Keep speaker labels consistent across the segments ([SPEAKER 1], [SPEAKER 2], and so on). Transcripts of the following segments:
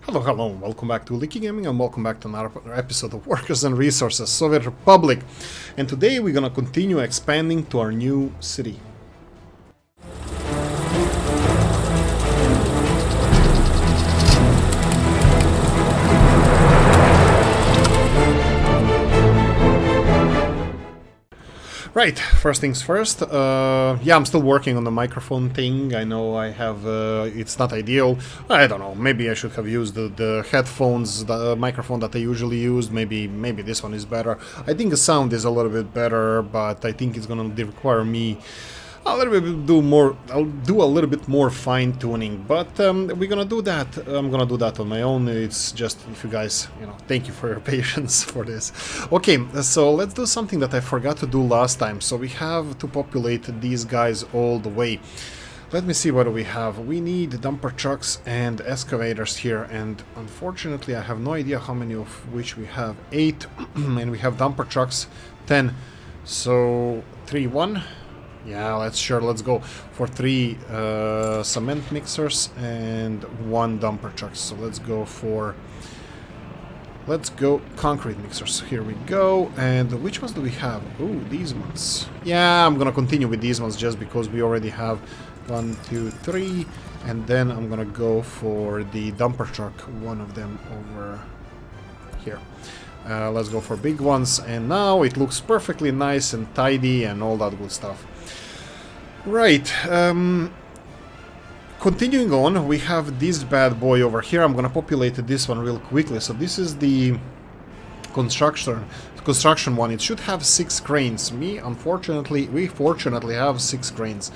[SPEAKER 1] Hello, hello, welcome back to Oolykee Gaming and welcome back to another episode of Workers and Resources, Soviet Republic. And today we're gonna continue expanding to our new city. Right, first things first, yeah, I'm still working on the microphone thing. I know I have, it's not ideal. I don't know, maybe I should have used the headphones, the microphone that I usually use. Maybe this one is better. I think the sound is a little bit better, but I think it's gonna require me a little bit I'll do a little bit more fine-tuning, but we're gonna do that. I'm gonna do that on my own. It's just, if you guys, thank you for your patience for this. Okay, so let's do something that I forgot to do last time. So we have to populate these guys all the way. Let me see what do we have. We need dumper trucks and excavators here, and unfortunately I have no idea how many of which we have. 8, and we have dumper trucks 10. So 3, 1. Yeah, let's go for 3 cement mixers and 1 dumper truck. So let's go concrete mixers. Here we go. And which ones do we have? Oh, these ones. Yeah, I'm gonna continue with these ones just because we already have 1, 2, 3, and then I'm gonna go for the dumper truck, one of them over here. Let's go for big ones, and now it looks perfectly nice and tidy and all that good stuff. Right, continuing on, we have this bad boy over here. I'm gonna populate this one real quickly. So this is the construction one. It should have 6 cranes. We fortunately have 6 cranes,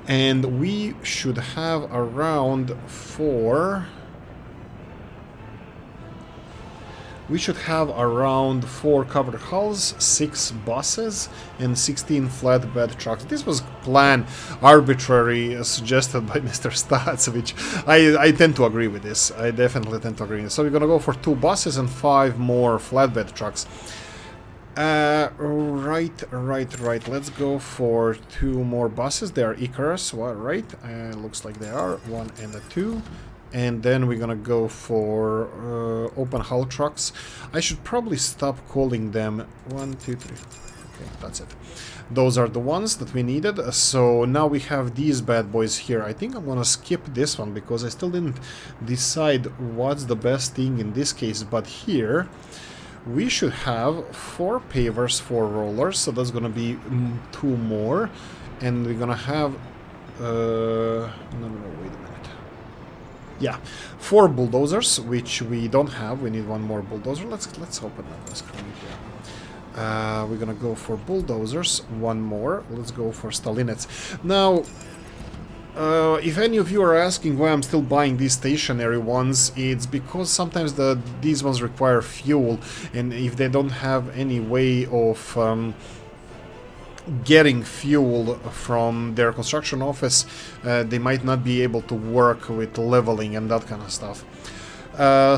[SPEAKER 1] and we should have around 4. We should have around 4 covered hulls, 6 buses, and 16 flatbed trucks. This was plan arbitrary, suggested by Mr. Stats, which I tend to agree with this. I definitely tend to agree with this. So we're gonna go for 2 buses and 5 more flatbed trucks. Right. Let's go for 2 more buses. They are Icarus, right? Looks like they are 1 and a 2. And then we're gonna go for open hull trucks. I should probably stop calling them 1, 2, 3. Okay, that's it. Those are the ones that we needed. So now we have these bad boys here. I think I'm gonna skip this one because I still didn't decide what's the best thing in this case. But here we should have 4 pavers, 4 rollers. So that's gonna be 2 more, and we're gonna have no, wait a minute. Yeah, 4 bulldozers, which we don't have. We need 1 more bulldozer. Let's open up the screen here. We're gonna go for bulldozers, 1 more. Let's go for stalinets. Now, if any of you are asking why I'm still buying these stationary ones, it's because sometimes these ones require fuel, and if they don't have any way of getting fuel from their construction office, they might not be able to work with leveling and that kind of stuff.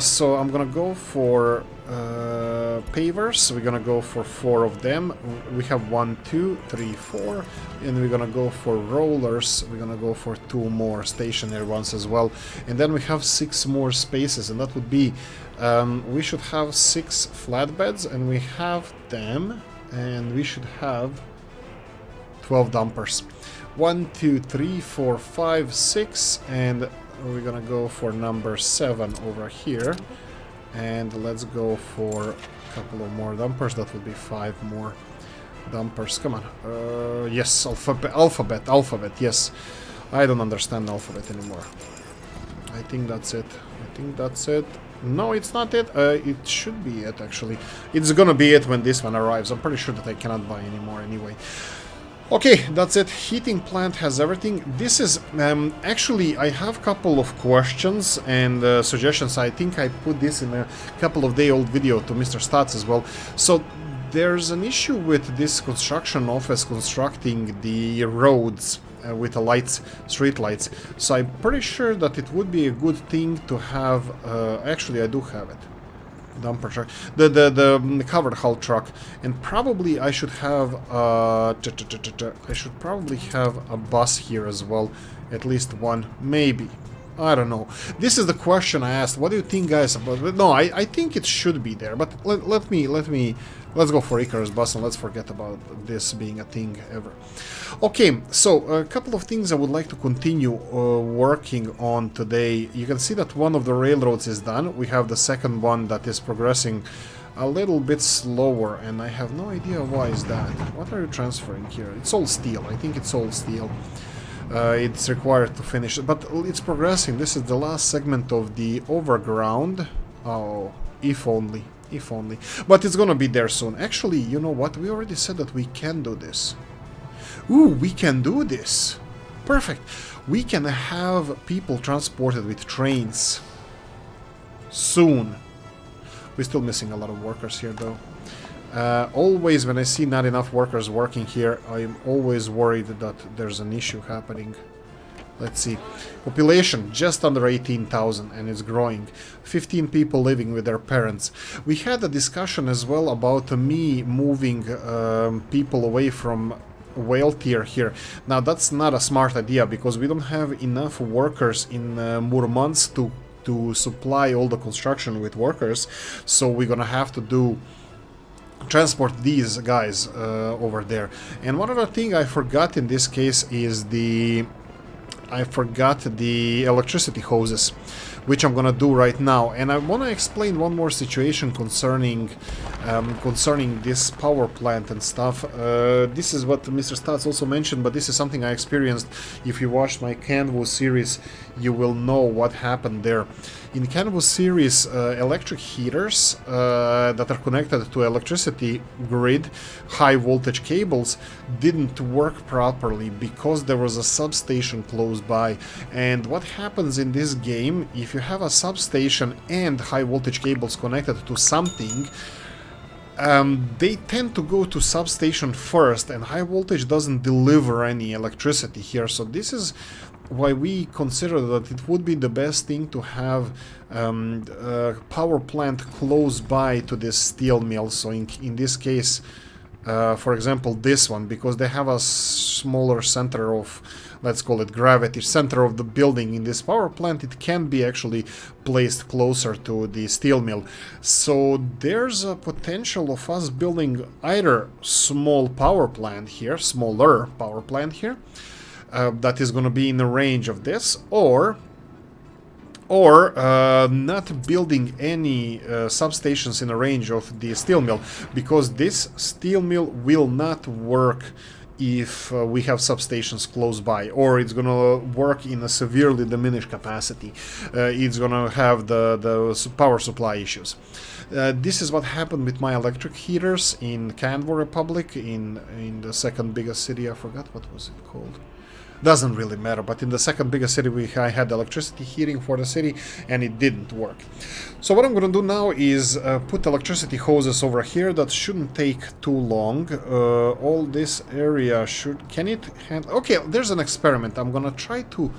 [SPEAKER 1] So I'm gonna go for pavers. We're gonna go for 4 of them. We have 1, 2, 3, 4, and we're gonna go for rollers. We're gonna go for 2 more stationary ones as well, and then we have 6 more spaces, and that would be we should have 6 flatbeds, and we have them, and we should have 12 dumpers. 1, 2, 3, 4, 5, 6, and we're gonna go for number 7 over here. And let's go for a couple of more dumpers. That would be 5 more dumpers. Come on. Yes, alphabet, yes. I don't understand alphabet anymore. I think that's it. No, it's not it. It should be it, actually. It's gonna be it when this one arrives. I'm pretty sure that I cannot buy anymore anyway. Okay, that's it. Heating plant has everything. This is actually, I have a couple of questions and suggestions. I think I put this in a couple of day-old video to Mr. Stats as well. So there's an issue with this construction office constructing the roads with the lights, street lights. So I'm pretty sure that it would be a good thing to have. Actually, I do have it. Dumper truck, the covered hull truck, and probably I should have I should probably have a bus here as well, at least one, maybe I don't know. This is the question I asked. What do you think, guys? About it? No, I think it should be there. But let's go for Icarus bus and let's forget about this being a thing ever. Okay, so a couple of things I would like to continue working on today. You can see that one of the railroads is done. We have the second one that is progressing a little bit slower, and I have no idea why is that. What are you transferring here? It's all steel. I think it's all steel. It's required to finish it, but it's progressing. This is the last segment of the overground. Oh, if only. If only. But it's gonna be there soon. Actually, you know what? We already said that we can do this. Ooh, we can do this. Perfect. We can have people transported with trains soon. We're still missing a lot of workers here, though. Always when I see not enough workers working here, I'm always worried that there's an issue happening. Let's see. Population just under 18,000 and it's growing. 15 people living with their parents. We had a discussion as well about me moving people away from whale tier here. Now that's not a smart idea because we don't have enough workers in Murmansk to supply all the construction with workers. So we're gonna have to transport these guys over there. And one other thing I forgot in this case is I forgot the electricity hoses, which I'm gonna do right now. And I want to explain one more situation concerning this power plant and stuff. This is what Mr. Stats also mentioned, but this is something I experienced. If you watched my Canvas series, you will know what happened there. In Canvas series, electric heaters that are connected to electricity grid, high voltage cables, didn't work properly because there was a substation close by. And what happens in this game, if you have a substation and high voltage cables connected to something, they tend to go to substation first, and high voltage doesn't deliver any electricity here. So this is why we consider that it would be the best thing to have a power plant close by to this steel mill. So in this case, for example, this one, because they have a smaller center of, let's call it gravity, center of the building in this power plant, it can be actually placed closer to the steel mill. So there's a potential of us building either small power plant here, smaller power plant here, that is going to be in the range of this, or not building any substations in the range of the steel mill, because this steel mill will not work if we have substations close by, or it's gonna work in a severely diminished capacity. It's gonna have the power supply issues. This is what happened with my electric heaters in Canva Republic, in the second biggest city. I forgot what was it called. Doesn't really matter, but in the second biggest city I had electricity heating for the city and it didn't work. So what I'm gonna do now is put electricity hoses over here. That shouldn't take too long. All this area should... Can it handle... Okay, there's an experiment. I'm gonna try to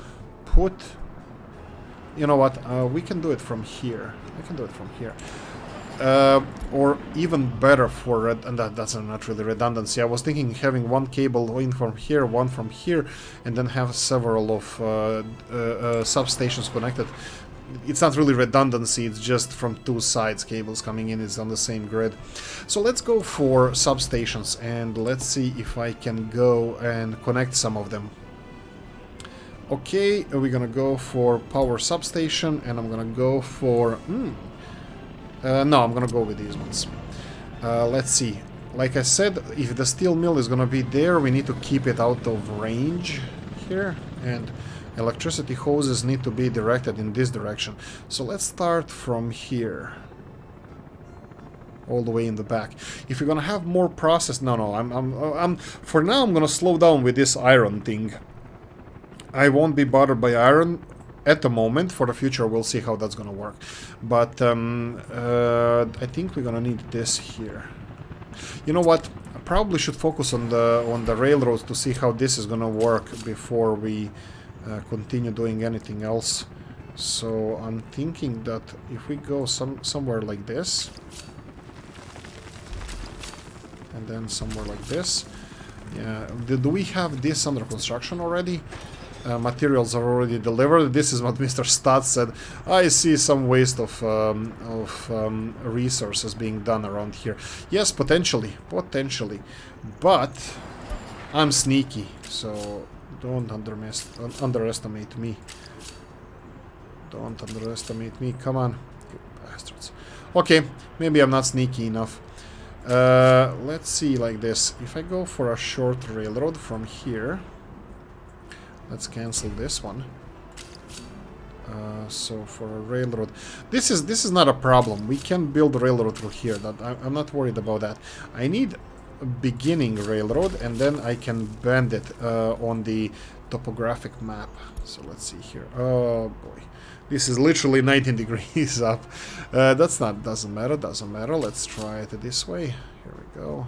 [SPEAKER 1] put... You know what? We can do it from here. I can do it from here. Or even better for and that's not really redundancy. I was thinking having one cable in from here, one from here, and then have several of substations connected. It's not really redundancy, it's just from two sides cables coming in, it's on the same grid. So let's go for substations and let's see if I can go and connect some of them. Okay, we're gonna go for power substation, and I'm gonna go for... no, I'm gonna go with these ones. Let's see. Like I said, if the steel mill is gonna be there, we need to keep it out of range here, and electricity hoses need to be directed in this direction. So let's start from here, all the way in the back. If you're gonna have more process, I'm for now I'm gonna slow down with this iron thing. I won't be bothered by iron at the moment. For the future, we'll see how that's gonna work. But I think we're gonna need this here. You know what? I probably should focus on the railroads to see how this is gonna work before we continue doing anything else. So I'm thinking that if we go somewhere like this, and then somewhere like this, yeah. Do we have this under construction already? materials are already delivered. This is what Mr. Stott said. I see some waste of resources being done around here. Yes, potentially, but I'm sneaky, so don't underestimate me. Don't underestimate me. Come on, you bastards. Okay, maybe I'm not sneaky enough. Let's see like this. If I go for a short railroad from here, let's cancel this one. So for a railroad, this is not a problem. We can build a railroad through here. I'm not worried about that. I need a beginning railroad, and then I can bend it on the topographic map. So let's see here. Oh boy, this is literally 19 degrees up. Doesn't matter. Let's try it this way. Here we go.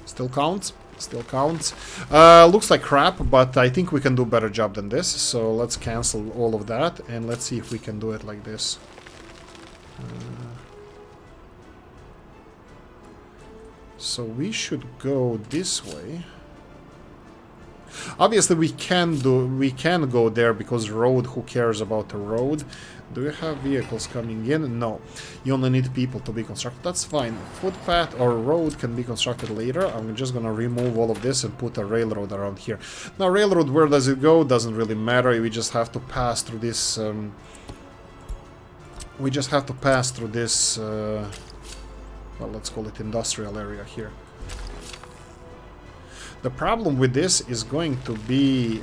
[SPEAKER 1] Still counts. Looks like crap, but I think we can do a better job than this. So let's cancel all of that, and let's see if we can do it like this. So we should go this way. Obviously, we can go there because road. Who cares about the road? Do you have vehicles coming in? No. You only need people to be constructed. That's fine. Footpath or road can be constructed later. I'm just gonna remove all of this and put a railroad around here. Now, railroad, where does it go? Doesn't really matter. We just have to pass through this. Well, let's call it industrial area here. The problem with this is going to be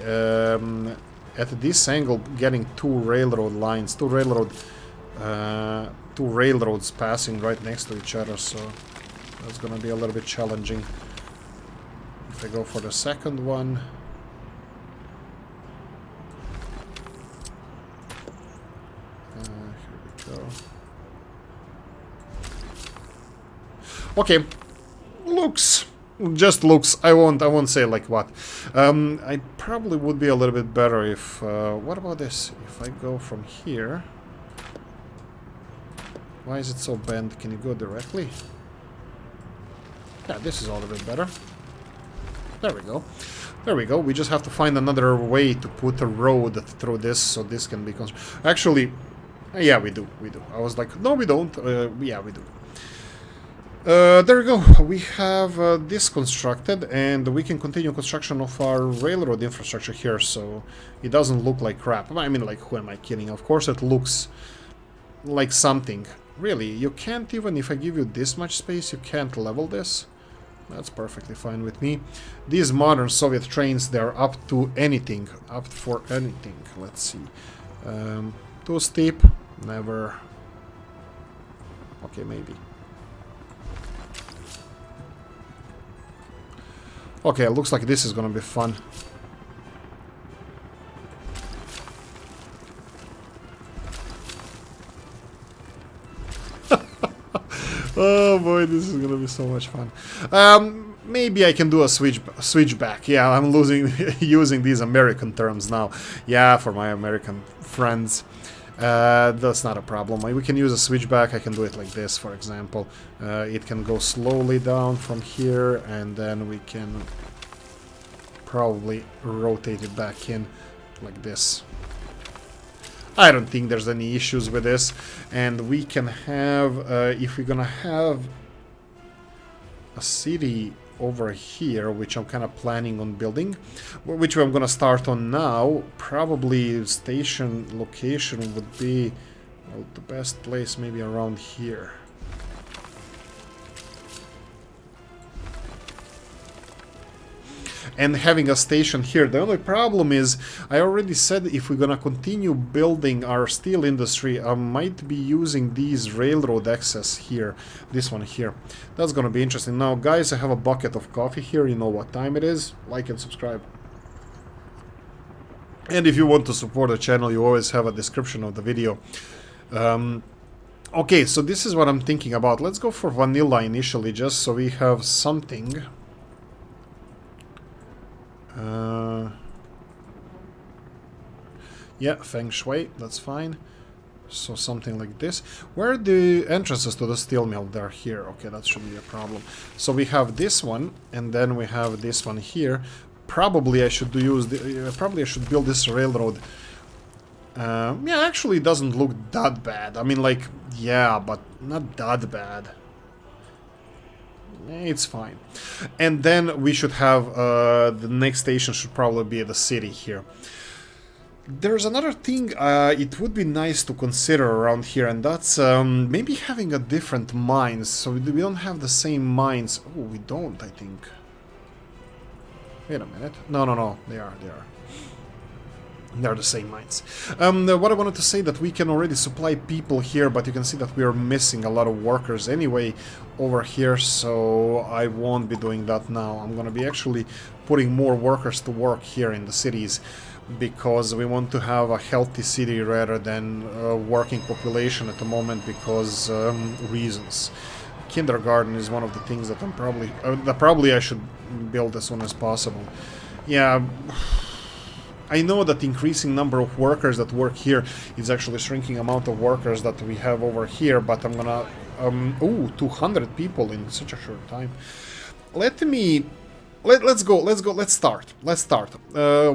[SPEAKER 1] at this angle getting two railroad lines, two railroads passing right next to each other, so that's gonna be a little bit challenging. If I go for the second one, here we go. Okay, just looks. I won't say like what. I probably would be a little bit better if. What about this? If I go from here, why is it so bent? Can you go directly? Yeah, this is a little bit better. There we go. There we go. We just have to find another way to put a road through this, so this can be constructed. Actually, yeah, we do. I was like, no, we don't. Yeah, we do. There we go. We have this constructed, and we can continue construction of our railroad infrastructure here, so it doesn't look like crap. I mean, like, who am I kidding? Of course it looks like something. Really, you can't even, if I give you this much space, you can't level this? That's perfectly fine with me. These modern Soviet trains, they're up to anything. Up for anything. Let's see. Too steep? Never. Okay, maybe. Okay, looks like this is gonna be fun. Oh boy, this is gonna be so much fun. Maybe I can do a switchback. Yeah, I'm using these American terms now. Yeah, for my American friends. That's not a problem. We can use a switchback. I can do it like this, for example. It can go slowly down from here, and then we can probably rotate it back in like this. I don't think there's any issues with this, and we can have, if we're gonna have a city over here, which I'm kind of planning on building, which I'm gonna start on now, probably station location would be, well, the best place maybe around here. And having a station here. The only problem is, I already said if we're gonna continue building our steel industry, I might be using these railroad access here. This one here. That's gonna be interesting. Now, guys, I have a bucket of coffee here. You know what time it is. Like and subscribe. And if you want to support the channel, you always have a description of the video. Okay, so this is what I'm thinking about. Let's go for vanilla initially, just so we have something. Yeah, feng shui, that's fine. So something like this. Where are the entrances to the steel mill? They're here. Okay, that shouldn't be a problem. So we have this one, and then we have this one here. Probably I should use the. Probably I should build this railroad. Yeah, actually, it doesn't look that bad. I mean, like, yeah, but not that bad. It's fine. And then we should have the next station should probably be the city here. There's another thing it would be nice to consider around here, and that's maybe having a different mines, so we don't have the same mines. Oh, we don't, I think. Wait a minute. No, they are. They're the same mines. What I wanted to say that we can already supply people here, but you can see that we are missing a lot of workers anyway over here, so I won't be doing that now. I'm gonna be actually putting more workers to work here in the cities, because we want to have a healthy city rather than a working population at the moment, because reasons. Kindergarten is one of the things that I'm probably I should build as soon as possible. Yeah, I know that increasing number of workers that work here is actually shrinking amount of workers that we have over here, but I'm gonna... ooh, 200 people in such a short time. Let's start.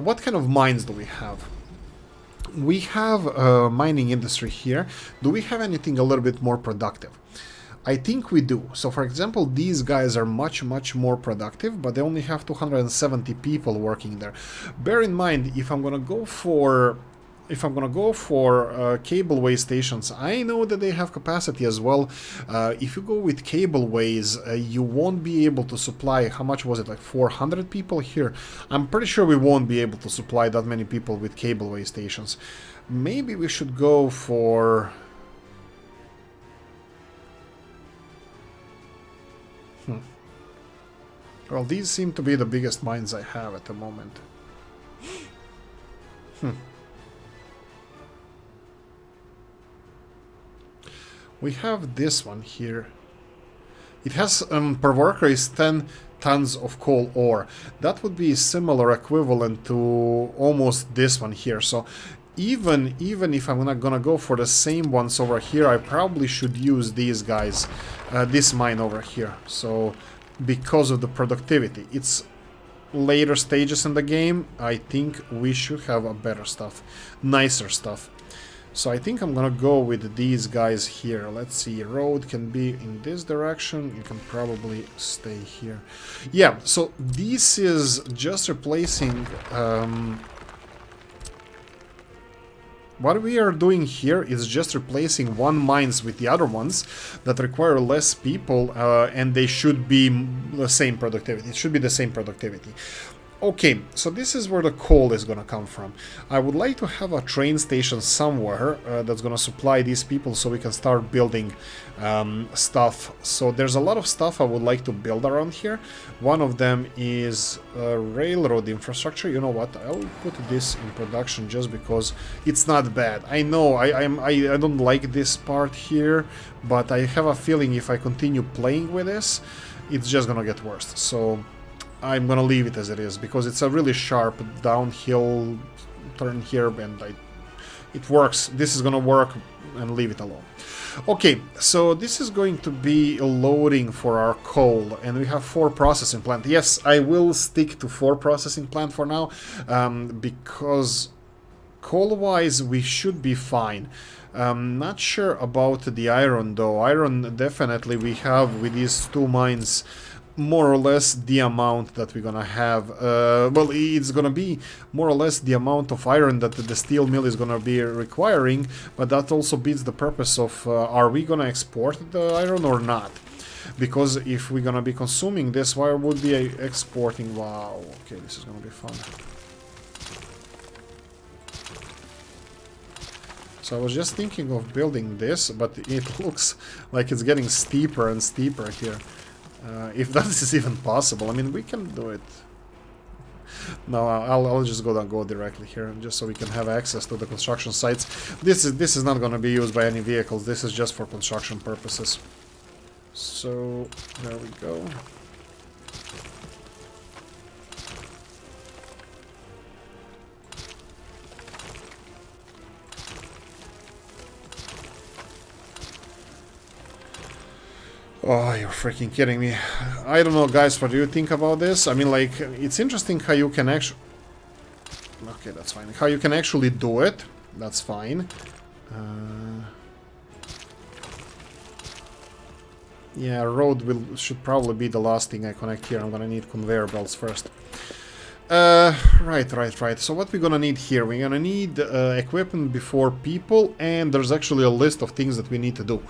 [SPEAKER 1] What kind of mines do we have? We have a mining industry here. Do we have anything a little bit more productive? I think we do. So, for example, these guys are much more productive, but they only have 270 people working there. Bear in mind, if I'm gonna go for cableway stations, I know that they have capacity as well. If you go with cableways, you won't be able to supply, how much was it, like 400 people here? I'm pretty sure we won't be able to supply that many people with cableway stations. Maybe we should go for... Well, these seem to be the biggest mines I have at the moment. We have this one here. It has, per worker is 10 tons of coal ore. That would be similar equivalent to almost this one here. So even if I'm not gonna go for the same ones over here, I probably should use these guys, this mine over here. So because of the productivity, it's later stages in the game. I think we should have a better stuff, nicer stuff. So I think I'm gonna go with these guys here. Let's see, road can be in this direction. You can probably stay here. Yeah, so this is just replacing... what we are doing here is just replacing one mines with the other ones that require less people, and they should be the same productivity. It should be the same productivity. Okay, so this is where the coal is gonna come from. I would like to have a train station somewhere that's gonna supply these people so we can start building stuff. So there's a lot of stuff I would like to build around here. One of them is railroad infrastructure. You know what? I'll put this in production just because it's not bad. I know I don't like this part here, but I have a feeling if I continue playing with this, it's just gonna get worse. So I'm gonna leave it as it is, because it's a really sharp downhill turn here, and it works. This is gonna work, and leave it alone. Okay, so this is going to be loading for our coal, and we have 4 processing plant. Yes, I will stick to 4 processing plant for now, because coal-wise we should be fine. Not sure about the iron though. Iron definitely we have with these 2 mines more or less the amount that we're gonna have. Well, it's gonna be more or less the amount of iron that the steel mill is gonna be requiring, but that also beats the purpose of are we gonna export the iron or not? Because if we're gonna be consuming this, why would we be exporting? Wow, okay, this is gonna be fun. So I was just thinking of building this, but it looks like it's getting steeper and steeper here. If that is even possible. I mean, we can do it. No, I'll just go directly here, just so we can have access to the construction sites. This is not going to be used by any vehicles. This is just for construction purposes. So there we go. Oh, you're freaking kidding me. I don't know, guys, what do you think about this? I mean, like, it's interesting how you can actually... Okay, that's fine. How you can actually do it. That's fine. Yeah, road should probably be the last thing I connect here. I'm gonna need conveyor belts first. Right. So what we're gonna need here? We're gonna need equipment before people, and there's actually a list of things that we need to do.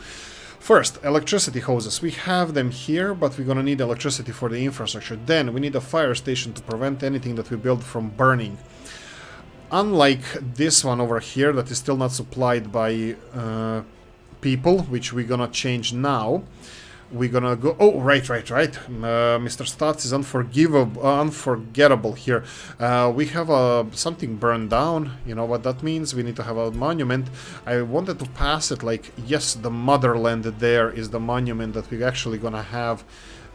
[SPEAKER 1] First, electricity hoses. We have them here, but we're gonna need electricity for the infrastructure. Then we need a fire station to prevent anything that we build from burning. Unlike this one over here that is still not supplied by people, which we're gonna change now. We're gonna go... Oh, right. Mr. Stats is unforgettable here. We have something burned down. You know what that means? We need to have a monument. I wanted to pass it like, yes, the motherland there is the monument that we're actually gonna have.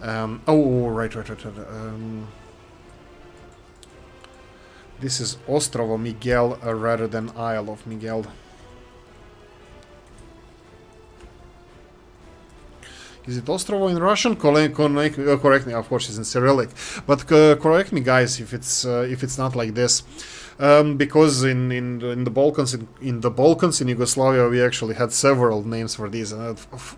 [SPEAKER 1] Oh, right. This is Ostrovo Miguel rather than Isle of Miguel. Is it Ostrovo in Russian? Correct me. Of course, it's in Cyrillic, but correct me, guys, if it's not like this, because in the Balkans, in Yugoslavia, we actually had several names for these.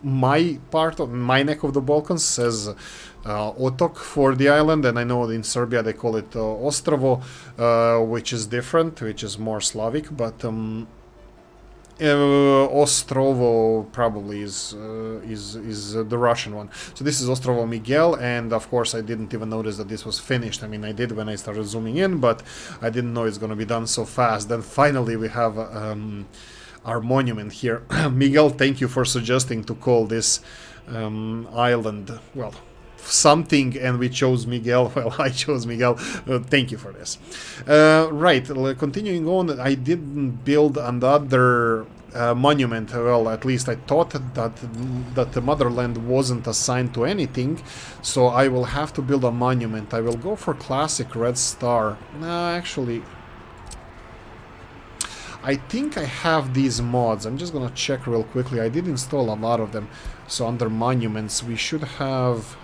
[SPEAKER 1] My part of my neck of the Balkans says Otok for the island, and I know in Serbia they call it Ostrovo, which is different, which is more Slavic, but. Ostrovo probably is the Russian one. So this is Ostrovo Miguel, and of course I didn't even notice that this was finished. I mean, I did when I started zooming in, but I didn't know it's gonna be done so fast. Then finally we have our monument here. Miguel, thank you for suggesting to call this island, well, something, and we chose Miguel. Well, I chose Miguel. Thank you for this. Right, continuing on, I didn't build another monument. Well, at least I thought that the motherland wasn't assigned to anything, so I will have to build a monument. I will go for classic red star. Actually, I think I have these mods. I'm just gonna check real quickly. I did install a lot of them. So under monuments, we should have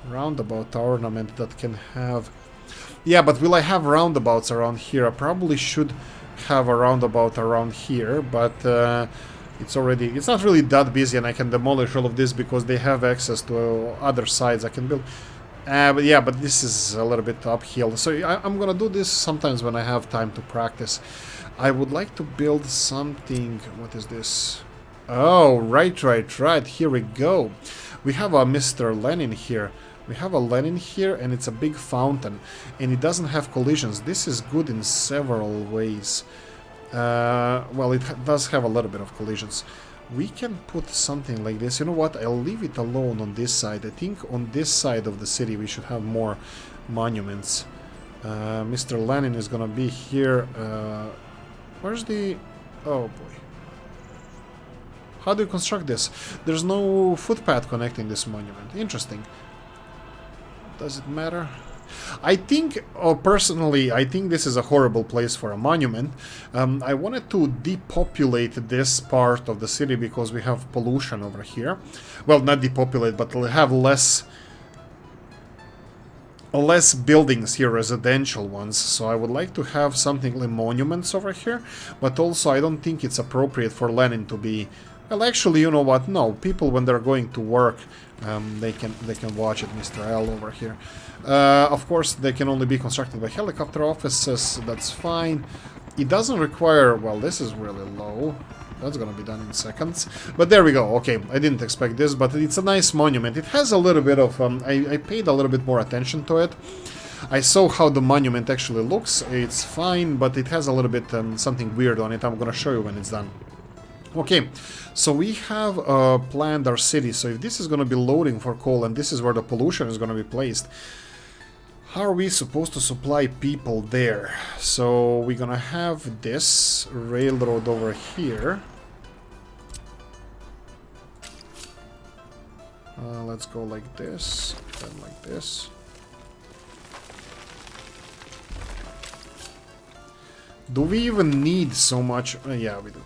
[SPEAKER 1] roundabout ornament that can have... Yeah, but will I have roundabouts around here? I probably should have a roundabout around here, but it's not really that busy, and I can demolish all of this because they have access to other sides I can build. But yeah, but this is a little bit uphill, so I'm gonna do this sometimes when I have time to practice. I would like to build something... What is this? Oh, right. Here we go. We have a Mr. Lenin here. We have a Lenin here, and it's a big fountain. And it doesn't have collisions. This is good in several ways. Well, it does have a little bit of collisions. We can put something like this. You know what? I'll leave it alone on this side. I think on this side of the city we should have more monuments. Mr. Lenin is gonna be here. Where's the... Oh, boy. How do you construct this? There's no footpath connecting this monument. Interesting. Does it matter? I think, personally, I think this is a horrible place for a monument. I wanted to depopulate this part of the city because we have pollution over here. Well, not depopulate, but we'll have less buildings here, residential ones. So I would like to have something like monuments over here, but also I don't think it's appropriate for Lenin to be... Well, actually, you know what? No, people when they're going to work, they can watch it. Mr. L over here. Of course, they can only be constructed by helicopter offices. That's fine. It doesn't require... Well, this is really low. That's gonna be done in seconds. But there we go. Okay, I didn't expect this, but it's a nice monument. It has a little bit of... I paid a little bit more attention to it. I saw how the monument actually looks. It's fine, but it has a little bit something weird on it. I'm gonna show you when it's done. Okay, so we have planned our city. So if this is going to be loading for coal and this is where the pollution is going to be placed, how are we supposed to supply people there? So we're going to have this railroad over here. Let's go like this, then like this. Do we even need so much? Yeah, we do.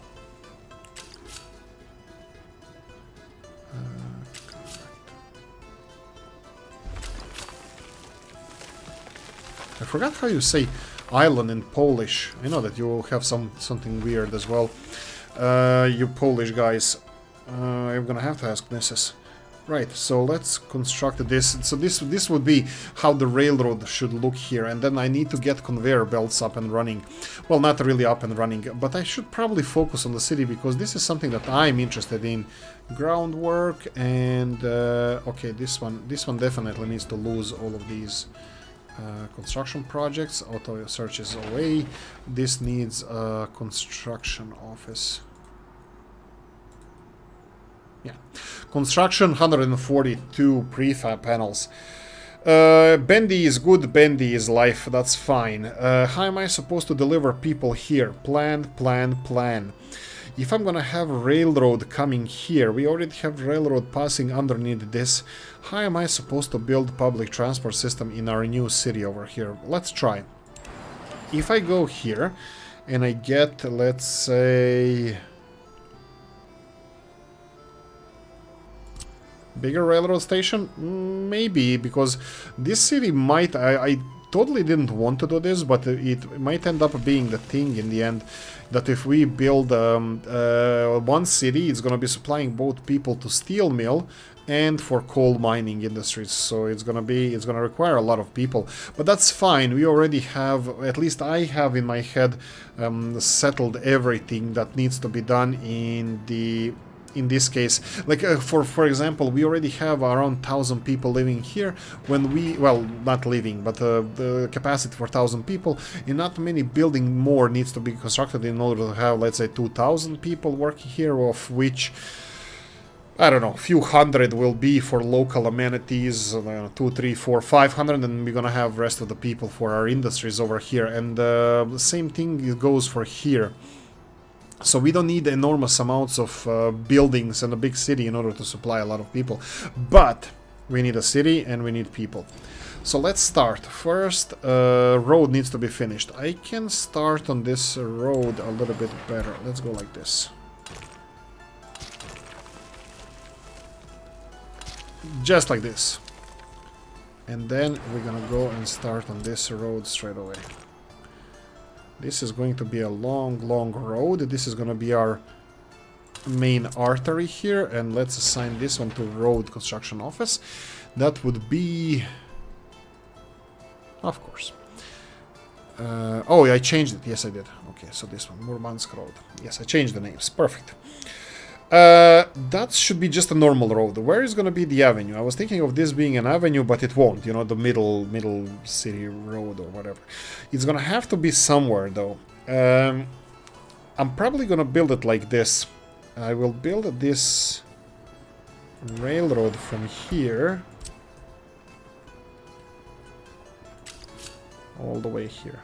[SPEAKER 1] I forgot how you say island in Polish. I know that you have something weird as well. You Polish guys. I'm gonna have to ask Mrs. Right, so let's construct this. So this would be how the railroad should look here, and then I need to get conveyor belts up and running. Well, not really up and running, but I should probably focus on the city because this is something that I'm interested in. Groundwork and okay, this one definitely needs to lose all of these construction projects. Auto search is away. This needs a construction office. Yeah, construction 142 prefab panels. Bendy is good, bendy is life, that's fine. How am I supposed to deliver people here? Plan, plan, plan. If I'm gonna have railroad coming here, we already have railroad passing underneath this. How am I supposed to build public transport system in our new city over here? Let's try. If I go here and I get, let's say, bigger railroad station? Maybe, because this city might... I totally didn't want to do this, but it might end up being the thing in the end, that if we build one city, it's going to be supplying both people to steel mill and for coal mining industries, so it's going to require a lot of people, but that's fine. We already have, at least I have in my head, settled everything that needs to be done in this case. Like for example, we already have around 1,000 people living here. When we, well, not living, but the capacity for 1,000 people, and not many building more needs to be constructed in order to have, let's say, 2,000 people working here, of which, I don't know, a few hundred will be for local amenities, 2, 3, 4, 500, and we're gonna have rest of the people for our industries over here. And the same thing goes for here. So we don't need enormous amounts of buildings and a big city in order to supply a lot of people. But we need a city and we need people. So let's start. First, road needs to be finished. I can start on this road a little bit better. Let's go like this. Just like this. And then we're gonna go and start on this road straight away. This is going to be a long, long road. This is going to be our main artery here. And let's assign this one to road construction office. That would be... Of course. Oh, I changed it. Yes, I did. Okay, so this one, Murmansk Road. Yes, I changed the names. Perfect. That should be just a normal road. Where is going to be the avenue? I was thinking of this being an avenue, but it won't. You know, the middle city road or whatever. It's going to have to be somewhere, though. I'm probably going to build it like this. I will build this railroad from here all the way here.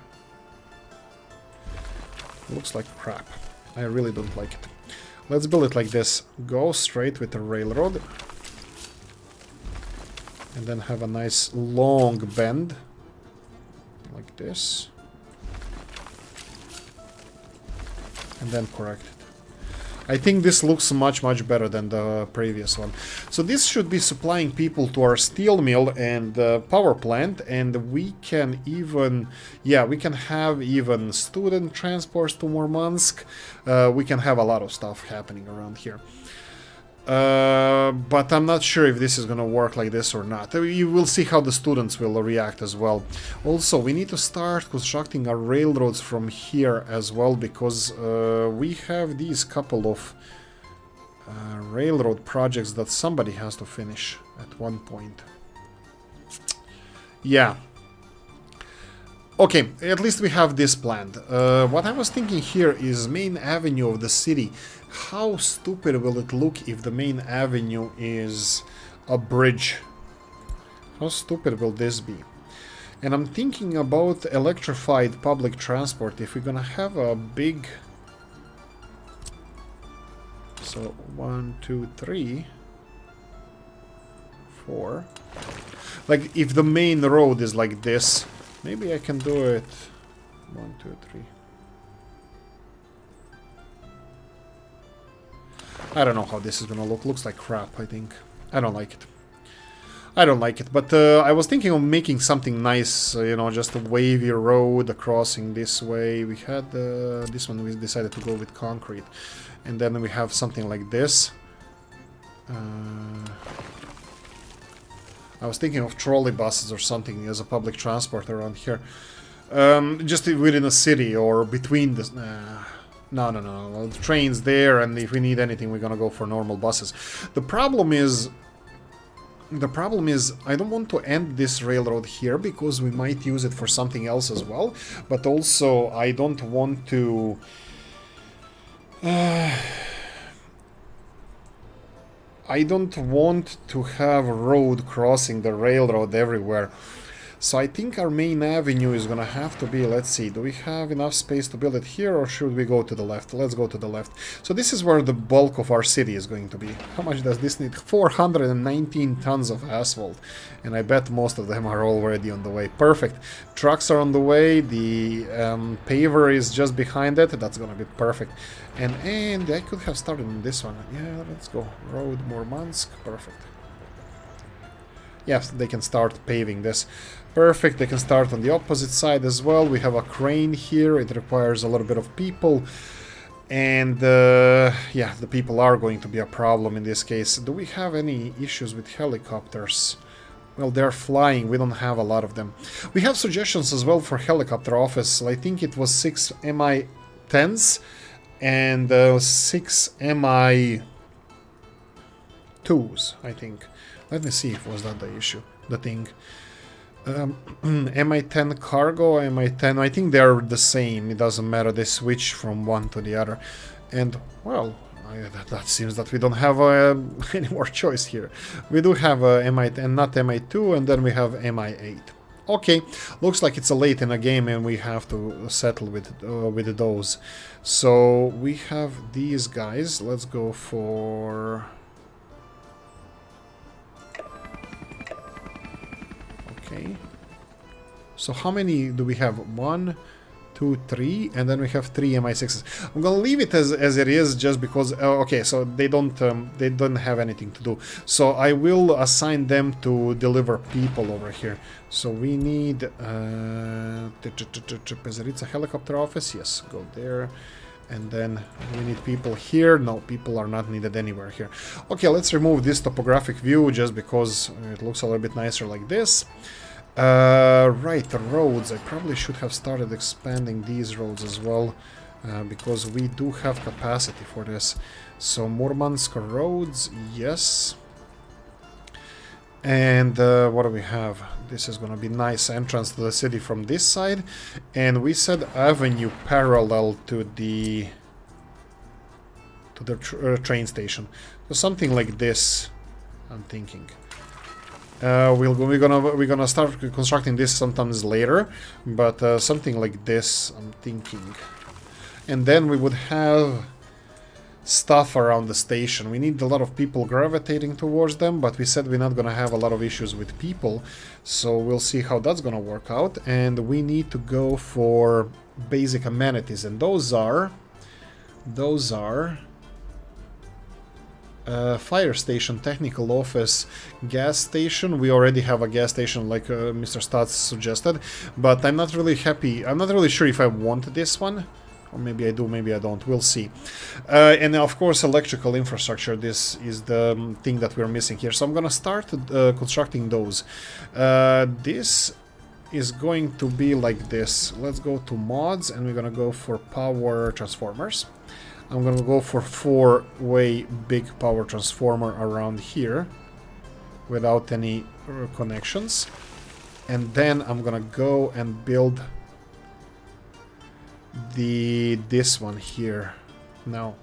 [SPEAKER 1] Looks like crap. I really don't like it. Let's build it like this. Go straight with the railroad. And then have a nice long bend. Like this. And then correct it. I think this looks much, much better than the previous one. So this should be supplying people to our steel mill and power plant. And we can even... Yeah, we can have even student transports to Murmansk. We can have a lot of stuff happening around here. But I'm not sure if this is gonna work like this or not. You will see how the students will react as well. Also, we need to start constructing our railroads from here as well, because we have these couple of railroad projects that somebody has to finish at one point. Yeah. Okay, at least we have this planned. What I was thinking here is main avenue of the city. How stupid will it look if the main avenue is a bridge? How stupid will this be? And I'm thinking about electrified public transport. If we're gonna have a big... So, 1, 2, 3... 4... Like, if the main road is like this... Maybe I can do it. 1, 2, 3. I don't know how this is gonna look. Looks like crap, I think. I don't like it. I don't like it, but I was thinking of making something nice, you know, just a wavy road crossing this way. We had this one, we decided to go with concrete. And then we have something like this. I was thinking of trolley buses or something as a public transport around here. Just within a city or between the... No. The train's there, and if we need anything, we're gonna go for normal buses. The problem is, I don't want to end this railroad here because we might use it for something else as well. But also, I don't want to... I don't want to have a road crossing the railroad everywhere. So I think our main avenue is gonna have to be, let's see, do we have enough space to build it here, or should we go to the left? Let's go to the left. So this is where the bulk of our city is going to be. How much does this need? 419 tons of asphalt. And I bet most of them are already on the way. Perfect. Trucks are on the way. The paver is just behind it. That's gonna be perfect. And I could have started on this one. Yeah, let's go. Road Murmansk. Perfect. Yes, they can start paving this. Perfect, they can start on the opposite side as well. We have a crane here, it requires a little bit of people. And yeah, the people are going to be a problem in this case. Do we have any issues with helicopters? Well, they're flying, we don't have a lot of them. We have suggestions as well for helicopter office. I think it was 6 Mi-10s and 6 Mi-2s, I think. Let me see if was that the issue, the thing. Mi-10 cargo, Mi-10, I think they're the same, it doesn't matter, they switch from one to the other. And, well, that seems that we don't have any more choice here. We do have Mi-10, not Mi-2, and then we have Mi-8. Okay, looks like it's a late in a game and we have to settle with those. So, we have these guys, let's go for... Okay. So how many do we have? 1, 2, 3, and then we have 3 Mi-6s. I'm gonna leave it as it is, just because. Okay, so they don't have anything to do. So I will assign them to deliver people over here. So we need. Is it a helicopter office? Yes, go there. And then we need people here. No, people are not needed anywhere here. Okay, let's remove this topographic view just because it looks a little bit nicer like this. Right, the roads. I probably should have started expanding these roads as well, because we do have capacity for this. So Murmansk roads, yes. And what do we have? This is going to be nice entrance to the city from this side. And we said avenue parallel to the train station. So something like this, I'm thinking. We're gonna start constructing this sometimes later, but something like this, I'm thinking. And then we would have stuff around the station. We need a lot of people gravitating towards them, but we said we're not gonna have a lot of issues with people, so we'll see how that's gonna work out. And we need to go for basic amenities, and those are fire station, technical office, gas station. We already have a gas station like Mr. Stats suggested, but I'm not really happy. I'm not really sure if I want this one. Or maybe I do, maybe I don't. We'll see. And of course, electrical infrastructure. This is the thing that we're missing here. So I'm gonna start constructing those. This is going to be like this. Let's go to mods, and we're gonna go for power transformers. I'm gonna go for 4-way big power transformer around here without any connections. And then I'm gonna go and build this one here. Now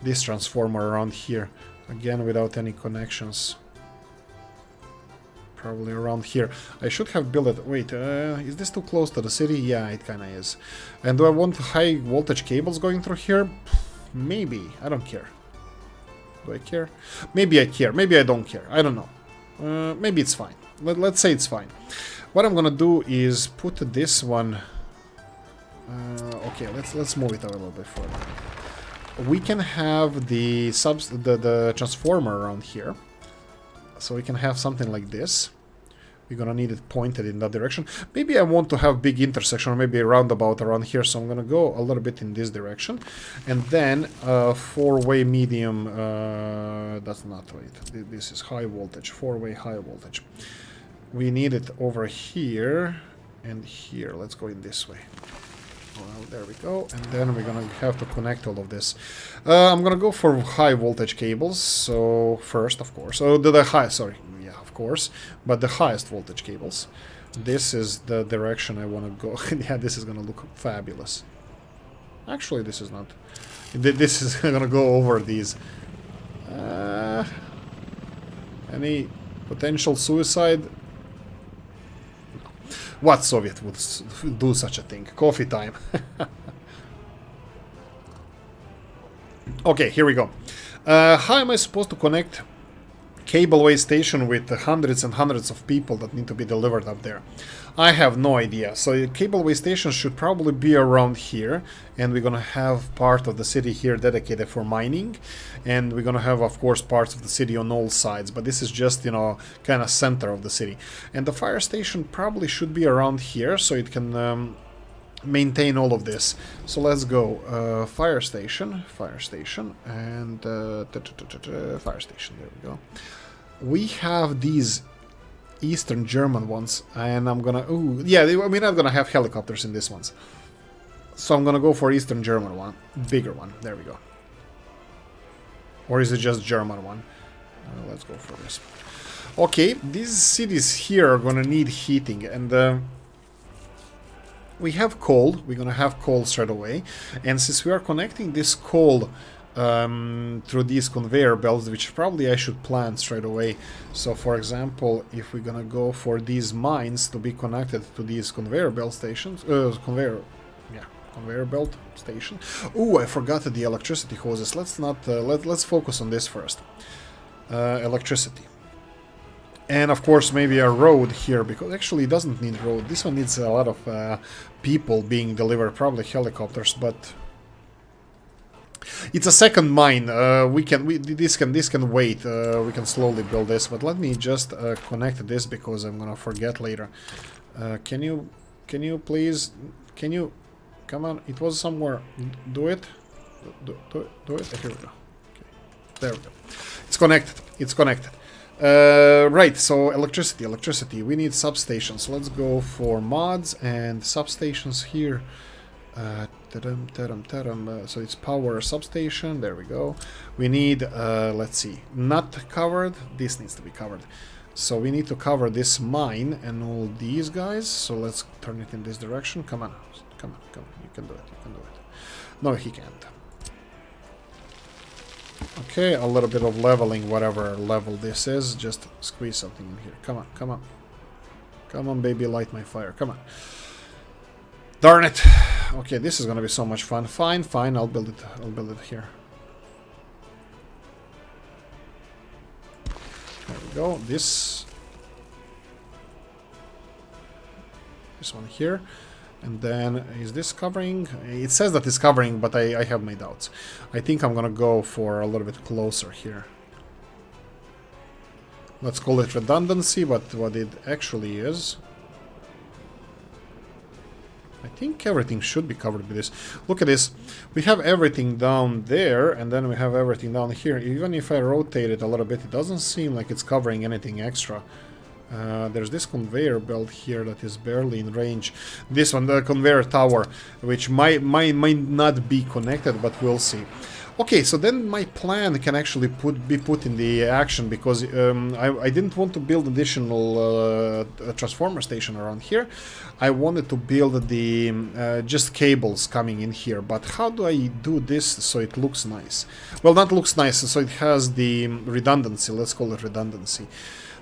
[SPEAKER 1] this transformer around here, again without any connections. Probably around here. I should have built it. Wait, is this too close to the city? Yeah, it kinda is. And do I want high voltage cables going through here? Maybe. I don't care. Do I care? Maybe I care. Maybe I don't care. I don't know. Maybe it's fine. Let's say it's fine. What I'm gonna do is put this one... okay, let's move it a little bit further. We can have the transformer around here. So we can have something like this. We're gonna need it pointed in that direction. Maybe I want to have big intersection, or maybe a roundabout around here, so I'm gonna go a little bit in this direction. And then four-way medium, that's not right. This is high voltage, four-way high voltage. We need it over here and here. Let's go in this way. Well, there we go. And then we're gonna have to connect all of this. I'm gonna go for high voltage cables. So first, of course, of course, but the highest voltage cables. This is the direction I want to go. Yeah, this is gonna look fabulous. Actually, this is not. This is gonna go over these. Any potential suicide? What Soviet would do such a thing? Coffee time. Okay, here we go. How am I supposed to connect cableway station with hundreds and hundreds of people that need to be delivered up there? I have no idea. So cableway station should probably be around here, and we're gonna have part of the city here dedicated for mining, and we're gonna have, of course, parts of the city on all sides, but this is just, you know, kind of center of the city. And the fire station probably should be around here, so it can maintain all of this. So let's go. Fire station, and fire station. There we go. We have these Eastern German ones, and I'm gonna. Ooh, yeah, we're not gonna have helicopters in these ones. So I'm gonna go for Eastern German one, bigger one. There we go. Or is it just German one? Let's go for this. Okay, these cities here are gonna need heating, and we have coal. We're gonna have coal straight away, and since we are connecting this coal through these conveyor belts, which probably I should plan straight away. So for example, if we're gonna go for these mines to be connected to these conveyor belt stations, conveyor belt station. Oh, I forgot the electricity hoses. Let's not let's focus on this first. Electricity. And of course maybe a road here, because actually it doesn't need road. This one needs a lot of people being delivered, probably helicopters, but it's a second mine. This can wait. We can slowly build this, but let me just connect this because I'm gonna forget later. Can you please? Can you? Come on! It was somewhere. Do it. Do it. Here we go. Okay. There we go. It's connected. It's connected. Right. So electricity. We need substations. Let's go for mods and substations here. So it's power substation. There we go. We need, let's see, not covered. This needs to be covered. So we need to cover this mine and all these guys. So let's turn it in this direction. Come on. You can do it. No, he can't. Okay, a little bit of leveling, whatever level this is. Just squeeze something in here. Come on, baby, light my fire. Come on. Darn it. Okay, this is gonna be so much fun. Fine, I'll build it here. There we go. This one here. And then, is this covering? It says that it's covering, but I have my doubts. I think I'm gonna go for a little bit closer here. Let's call it redundancy, but what it actually is... I think everything should be covered with this. Look at this. We have everything down there, and then we have everything down here. Even if I rotate it a little bit, it doesn't seem like it's covering anything extra. There's this conveyor belt here that is barely in range. This one, the conveyor tower, which might not be connected, but we'll see. Okay, so then my plan can actually be put in the action, because I didn't want to build additional transformer station around here. I wanted to build the just cables coming in here. But how do I do this so it looks nice? Well, not looks nice, so it has the redundancy. Let's call it redundancy.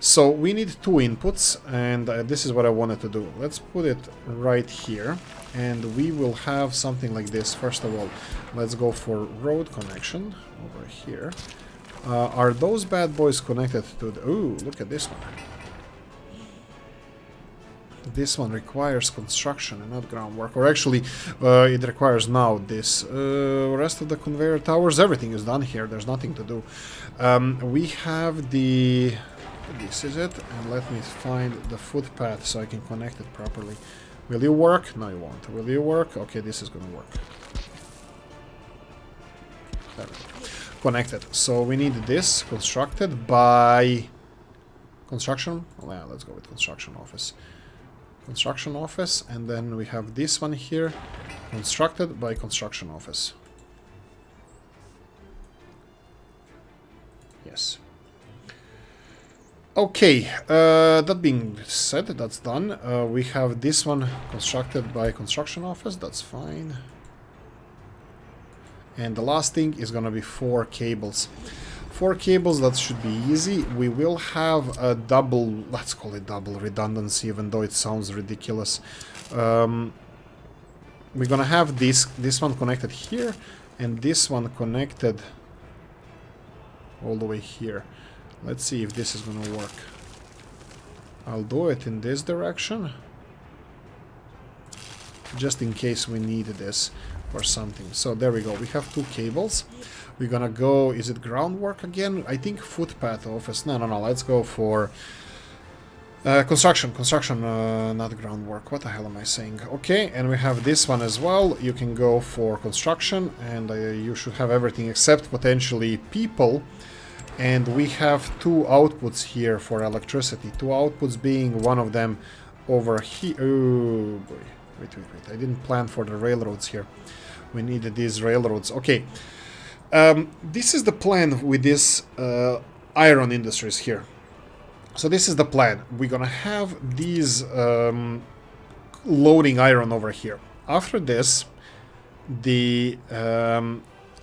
[SPEAKER 1] So we need two inputs, and this is what I wanted to do. Let's put it right here, and we will have something like this. First of all, let's go for road connection over here. Are those bad boys connected to the... Ooh, look at this one. This one requires construction and not groundwork. Or actually, it requires now this. Rest of the conveyor towers, everything is done here. There's nothing to do. We have the... This is it, and let me find the footpath so I can connect it properly. Will you work? No, you won't. Will you work? Okay, this is gonna work. There we go. Connected. So we need this constructed by construction. Oh, yeah, let's go with construction office. Construction office, and then we have this one here, constructed by construction office. Yes. Okay, that being said, that's done. We have this one constructed by construction office, that's fine. And the last thing is gonna be 4 cables. 4 cables, that should be easy. We will have a double, let's call it double redundancy, even though it sounds ridiculous. We're gonna have this one connected here, and this one connected all the way here. Let's see if this is gonna work. I'll do it in this direction, just in case we need this or something. So there we go. We have 2 cables. We're gonna go. Is it groundwork again? I think footpath office. No. Let's go for construction. Construction, not groundwork. What the hell am I saying? Okay, and we have this one as well. You can go for construction, and you should have everything except potentially people. And we have 2 outputs here for electricity. 2 outputs being one of them over here. Oh boy. Wait. I didn't plan for the railroads here. We needed these railroads. Okay. This is the plan with this iron industries here. So this is the plan. We're gonna have these loading iron over here. After this, the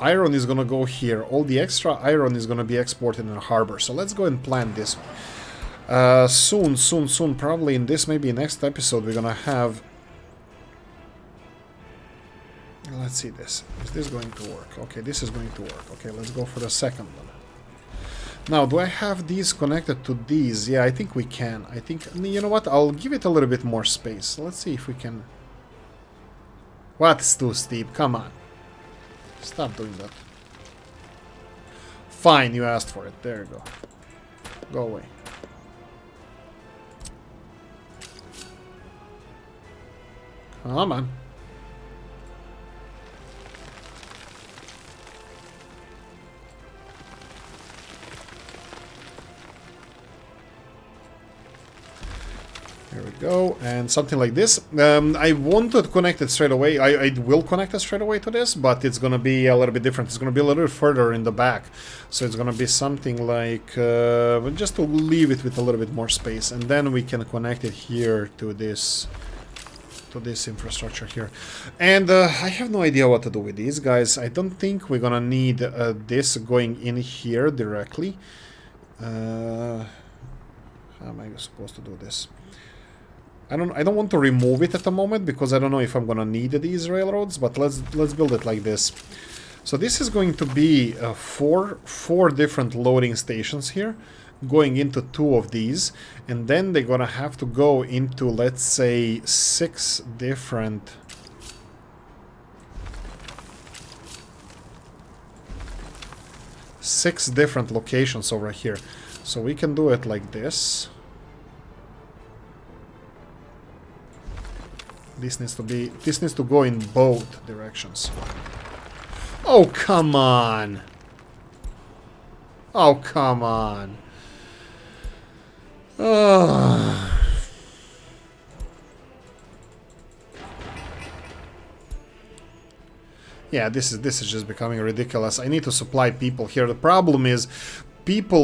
[SPEAKER 1] iron is gonna go here. All the extra iron is gonna be exported in the harbor. So let's go and plan this. Soon, probably in this, maybe next episode, we're gonna have... Let's see this. Is this going to work? Okay, this is going to work. Okay, let's go for the second one. Now, do I have these connected to these? Yeah, I think we can. I think... You know what? I'll give it a little bit more space. Let's see if we can... What's too steep? Come on. Stop doing that. Fine, you asked for it. There you go. Go away. Come on. There we go, and something like this. I want to connect it straight away. I will connect it straight away to this, but it's gonna be a little bit different. It's gonna be a little bit further in the back. So it's gonna be something like, just to leave it with a little bit more space. And then we can connect it here to this infrastructure here. And I have no idea what to do with these guys. I don't think we're gonna need this going in here directly. How am I supposed to do this? I don't want to remove it at the moment because I don't know if I'm gonna need these railroads, but let's build it like this. So this is going to be four different loading stations here, going into 2 of these, and then they're gonna have to go into, let's say, 6 different locations over here. So we can do it like this. This needs to go in both directions. Oh, come on. Oh, come on. Yeah, this is just becoming ridiculous. I need to supply people here. The problem is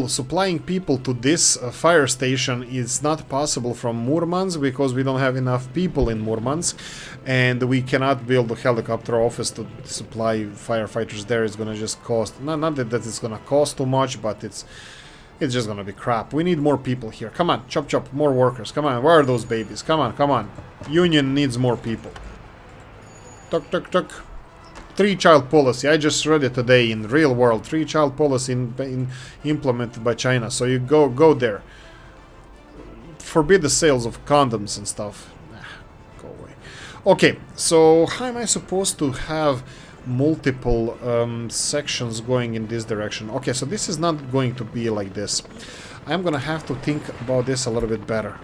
[SPEAKER 1] supplying people to this fire station is not possible from Murmansk because we don't have enough people in Murmansk, and we cannot build a helicopter office to supply firefighters there. It's gonna just cost, not that it's gonna cost too much, but it's just gonna be crap. We need more people here. Come on, chop, more workers. Come on, where are those babies? Come on. Union needs more people. Tuk. 3-child policy. I just read it today in real world. 3-child policy implemented by China. So you go there. Forbid the sales of condoms and stuff. Go away. Okay, so how am I supposed to have multiple sections going in this direction? Okay, so this is not going to be like this. I'm gonna have to think about this a little bit better.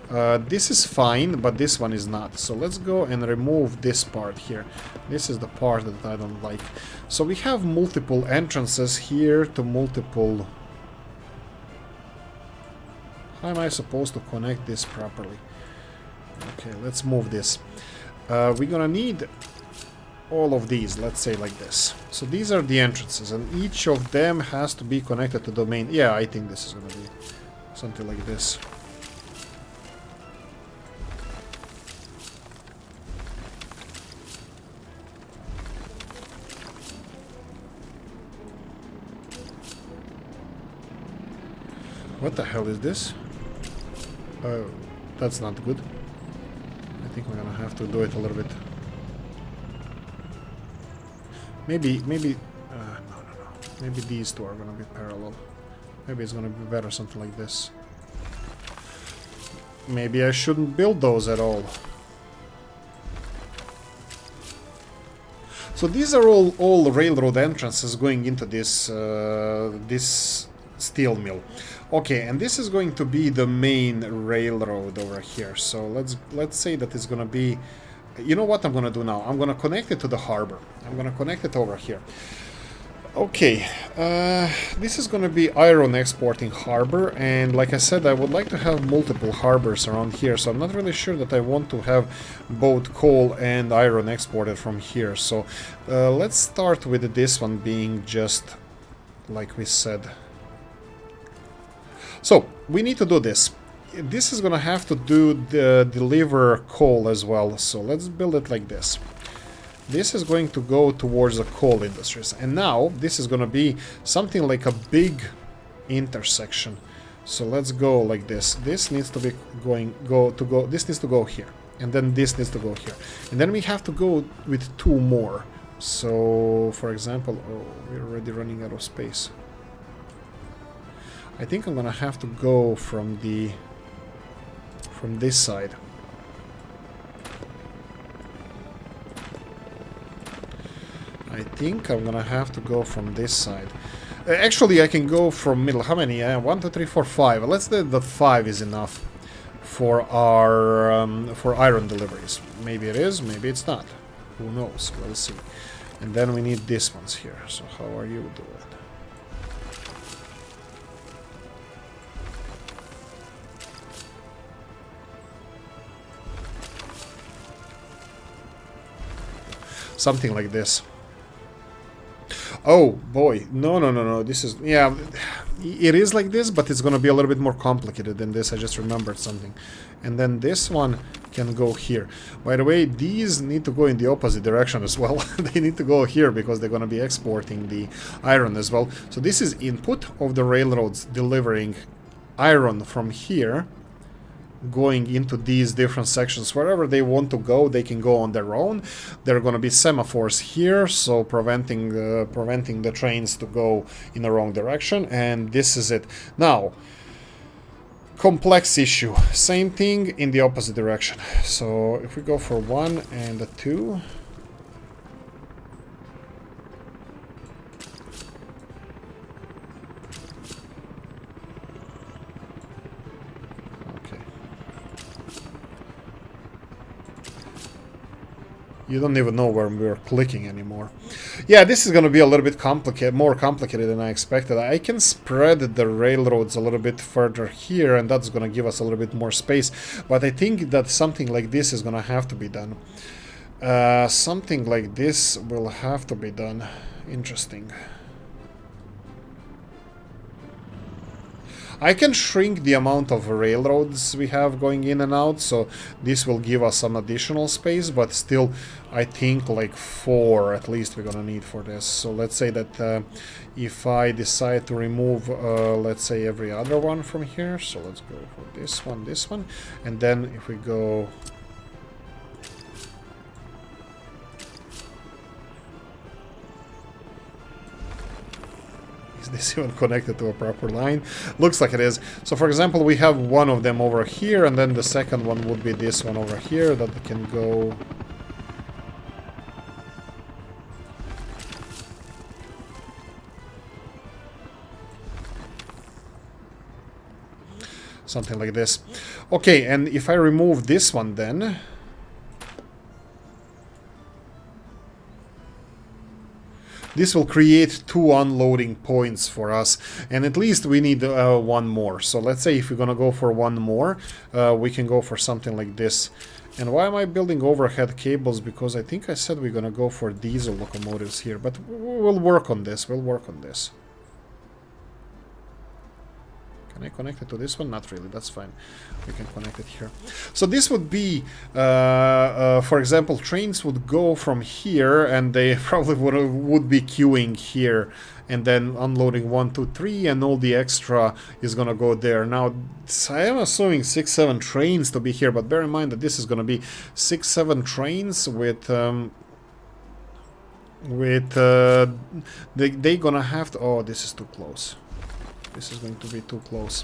[SPEAKER 1] This is fine, but this one is not. So let's go and remove this part here. This is the part that I don't like. So we have multiple entrances here to multiple... How am I supposed to connect this properly? Okay, let's move this. We're gonna need all of these, let's say like this. So these are the entrances, and each of them has to be connected to the main. Yeah, I think this is gonna be something like this. What the hell is this? Oh, that's not good. I think we're gonna have to do it a little bit. Maybe, no. Maybe these two are gonna be parallel. Maybe it's gonna be better, something like this. Maybe I shouldn't build those at all. So these are all railroad entrances going into this this steel mill. Okay, and this is going to be the main railroad over here. So let's say that it's gonna be. You know what I'm gonna do now? I'm gonna connect it to the harbor. I'm gonna connect it over here. Okay, this is gonna be iron exporting harbor, and like I said, I would like to have multiple harbors around here, so I'm not really sure that I want to have both coal and iron exported from here. So let's start with this one being just like we said. So we need to do this. This is gonna have to deliver coal as well, so let's build it like this. This is going to go towards the coal industries, and now this is gonna be something like a big intersection. So let's go like this. This needs to be this needs to go here, and then this needs to go here, and then we have to go with two more. So for example, oh, we're already running out of space. I think I'm gonna have to go from this side. I think I'm gonna have to go from this side. Actually, I can go from middle. How many? 1, 2, 3, 4, 5. Let's say that 5 is enough for our for iron deliveries. Maybe it is, maybe it's not. Who knows? We'll see. And then we need these ones here. So how are you doing? Something like this. Oh boy, no, this is, yeah, it is like this, but it's gonna be a little bit more complicated than this. I just remembered something. And then this one can go here. By the way, these need to go in the opposite direction as well. They need to go here because they're gonna be exporting the iron as well. So this is input of the railroads delivering iron from here, going into these different sections. Wherever they want to go, they can go on their own. There are going to be semaphores here, so preventing the trains to go in the wrong direction, and this is it. Now, complex issue. Same thing in the opposite direction. So if we go for 1 and a 2... You don't even know where we're clicking anymore. Yeah, this is going to be a little bit more complicated than I expected. I can spread the railroads a little bit further here, and that's going to give us a little bit more space. But I think that something like this is going to have to be done. Something like this will have to be done. Interesting. I can shrink the amount of railroads we have going in and out, so this will give us some additional space, but still, I think like 4 at least we're gonna need for this. So let's say that if I decide to remove, let's say, every other one from here, so let's go for this one, and then if we go... Is this even connected to a proper line? Looks like it is. So for example, we have one of them over here, and then the second one would be this one over here that can go... something like this. Okay, and if I remove this one then... This will create 2 unloading points for us, and at least we need 1 more. So let's say if we're gonna go for 1 more, we can go for something like this. And why am I building overhead cables? Because I think I said we're gonna go for diesel locomotives here, but we'll work on this, Can I connect it to this one? Not really, that's fine. We can connect it here. So this would be, for example, trains would go from here and they probably would be queuing here and then unloading 1, 2, 3 and all the extra is gonna go there. Now, I am assuming 6, 7 trains to be here, but bear in mind that this is gonna be 6, 7 trains with they gonna have to... Oh, this is too close. This is going to be too close.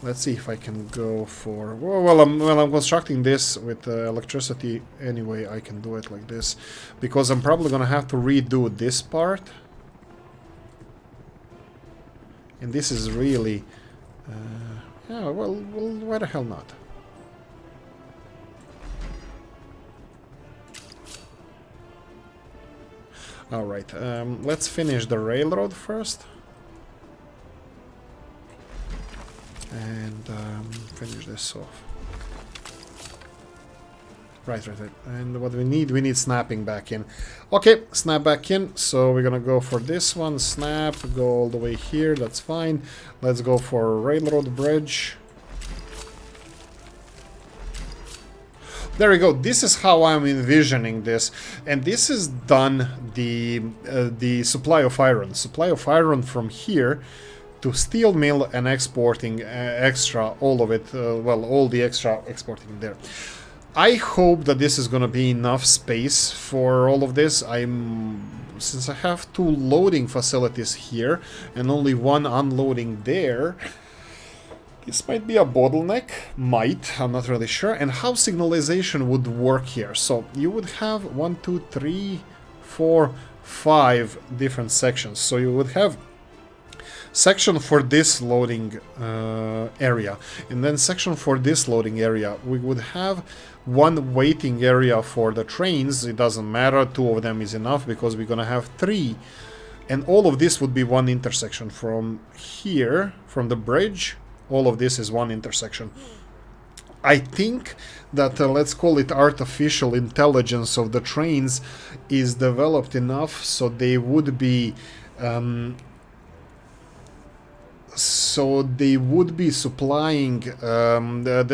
[SPEAKER 1] Let's see if I can go for... Well, I'm constructing this with electricity anyway. I can do it like this. Because I'm probably going to have to redo this part. And this is really... yeah, well, why the hell not? Alright, let's finish the railroad first. And finish this off. Right. And what we need snapping back in. Okay, snap back in. So we're gonna go for this one. Snap, go all the way here. That's fine. Let's go for railroad bridge. There we go. This is how I'm envisioning this, and this is done the supply of iron. Supply of iron from here to steel mill and exporting extra, all of it, well, all the extra exporting there. I hope that this is gonna be enough space for all of this. Since I have 2 loading facilities here and only 1 unloading there, this might be a bottleneck. I'm not really sure. And how signalization would work here. So you would have 1, 2, 3, 4, 5 different sections. So you would have section for this loading area, and then section for this loading area. We would have 1 waiting area for the trains. It doesn't matter, 2 of them is enough because we're gonna have 3, and all of this would be 1 intersection from here, from the bridge. All of this is 1 intersection. I think that let's call it artificial intelligence of the trains is developed enough so they would be supplying,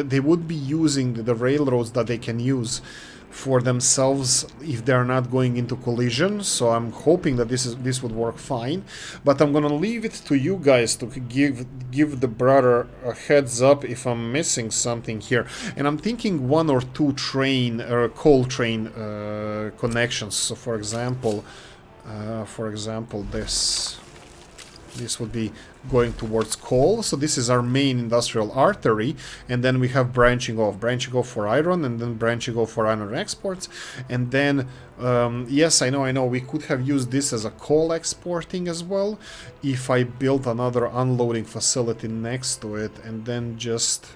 [SPEAKER 1] they would be using the railroads that they can use for themselves if they're not going into collision. So I'm hoping that this would work fine, but I'm gonna leave it to you guys to give the brother a heads up if I'm missing something here. And I'm thinking 1 or 2 train or coal train connections. So for example, this would be going towards coal. So this is our main industrial artery, and then we have branching off for iron, and then branching off for iron exports. And then yes, I know we could have used this as a coal exporting as well if I built another unloading facility next to it, and then just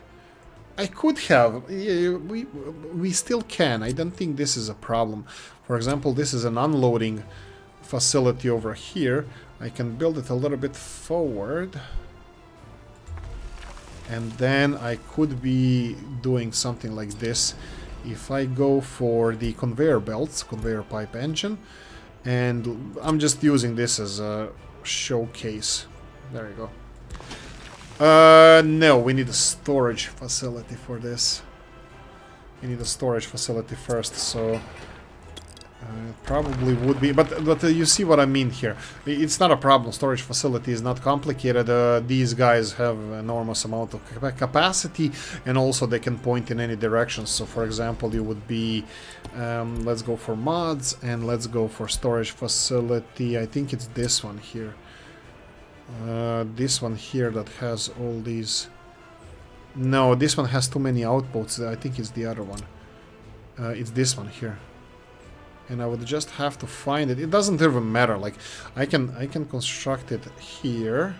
[SPEAKER 1] I could have, we still can. I don't think this is a problem. For example, this is an unloading facility over here. I can build it a little bit forward, and then I could be doing something like this if I go for the conveyor belts, conveyor pipe engine, and I'm just using this as a showcase. There you go. No, we need a storage facility for this. We need a storage facility first, so probably would be, but you see what I mean here. It's not a problem. Storage facility is not complicated. These guys have enormous amount of capacity, and also they can point in any direction. So for example, you would be let's go for mods, and let's go for storage facility. I think it's this one here. This one here that has all these. No, this one has too many outposts. I think it's the other one. It's this one here. And I would just have to find it. It doesn't even matter. Like I can construct it here,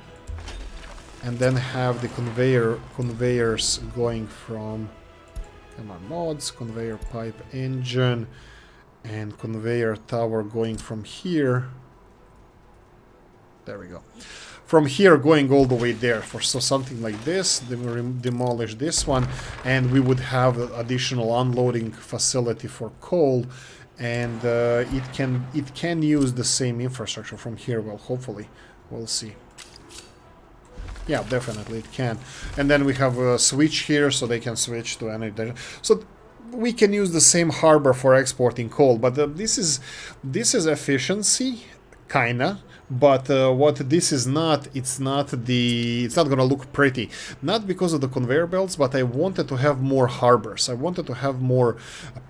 [SPEAKER 1] and then have the conveyors going from, come on, mods, conveyor pipe engine, and conveyor tower going from here. There we go. From here going all the way there. So something like this, then we demolish this one, and we would have additional unloading facility for coal, and it can use the same infrastructure from here. Well, hopefully, we'll see. Yeah, definitely it can. And then we have a switch here, so they can switch to any. So we can use the same harbor for exporting coal, but this is efficiency, kinda. But what this is not, it's not gonna look pretty. Not because of the conveyor belts, but I wanted to have more harbors. I wanted to have more